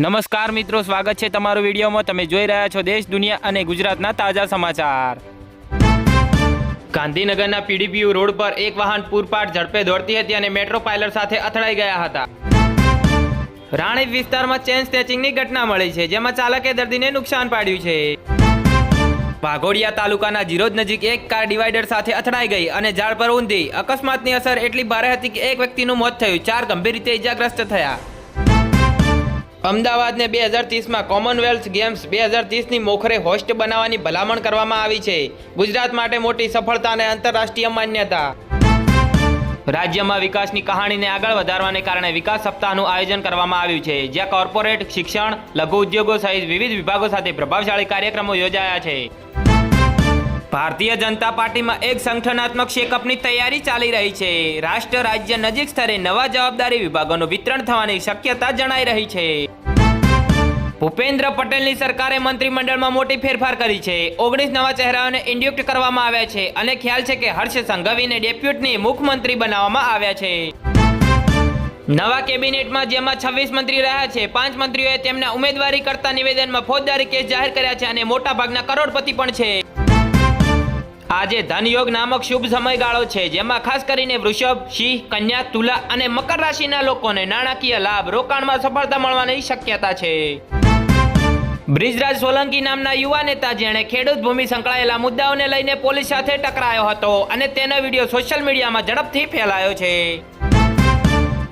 નમસ્કાર મિત્રો, સ્વાગત છે તમારું વિડીયોમાં। તમે જોઈ રહ્યા છો દેશ, દુનિયા અને ગુજરાતના તાજા સમાચાર। ગાંધીનગરના પીડીપીયુ રોડ પર એક વાહન પૂરપાટ ઝડપે દોડતી હતી અને મેટ્રો પાયલટ સાથે અથડાઈ ગયા હતા। રાણીપ વિસ્તારમાં ચેન સ્નેચિંગની ઘટના મળી છે, જેમાં ચાલકે દર્દીને નુકસાન પાડ્યું છે। વાઘોડિયા તાલુકાના જીરોદ નજીક એક કાર ડિવાઈડર સાથે અથડાઈ ગઈ અને ઝાડ પર ઊંધી। અકસ્માતની અસર એટલી ભારે હતી કે એક વ્યક્તિનું મોત થયું, 4 ગંભીર રીતે ઇજાગ્રસ્ત થયા। અમદાવાદને 2030માં કોમનવેલ્થ ગેમ્સ 2030ની મોખરે હોસ્ટ બનાવવાની ભલામણ કરવામાં આવી છે। ગુજરાત માટે મોટી સફળતા અને આંતરરાષ્ટ્રીય માન્યતા। રાજ્યમાં વિકાસની કહાણીને આગળ વધારવાને કારણે વિકાસ સપ્તાહનું આયોજન કરવામાં આવ્યું છે, જ્યાં કોર્પોરેટ, શિક્ષણ, લઘુ ઉદ્યોગો સહિત વિવિધ વિભાગો સાથે પ્રભાવશાળી કાર્યક્રમો યોજાયા છે। ભારતીય જનતા પાર્ટીમાં એક સંગઠનાત્મક શેકઅપની તૈયારી ચાલી રહી છે। રાષ્ટ્ર રાજ્ય નજીક સ્તરે નવા જવાબદારી વિભાગોનું વિતરણ થવાની શક્યતા જણાઈ રહી છે। ભૂપેન્દ્ર પટેલની સરકારે મંત્રીમંડળમાં મોટી ફેરફાર કરી છે। 19 નવા ચહેરાઓને ઇન્ડ્યુક્ટ કરવામાં આવ્યા છે અને ખ્યાલ છે કે હર્ષ સંઘવીને ડેપ્યુટી મુખ્યમંત્રી બનાવવામાં આવ્યા છે। નવા કેબિનેટમાં જેમાં 26 મંત્રી રહ્યા છે, 5 મંત્રીઓએ તેમના ઉમેદવારી કરતા નિવેદનમાં ફોજદારી કેસ જાહેર કર્યા છે અને મોટા ભાગના કરોડપતિ પણ છે। આજે ધનયોગ નામક શુભ સમયગાળો છે, જેમાં ખાસ કરીને વૃષભ, સિંહ, કન્યા, તુલા અને મકર રાશિના લોકોને નાણાકીય લાભ, રોકાણમાં સફળતા મળવાની શક્યતા છે। બ્રિજરાજ સોલંકી નામના યુવા નેતા, જેણે ખેડૂત ભૂમિ સંકળાયેલા મુદ્દાઓને લઈને પોલીસ સાથે ટકરાયો હતો અને તેનો વિડીયો સોશિયલ મીડિયામાં ઝડપથી ફેલાયો છે।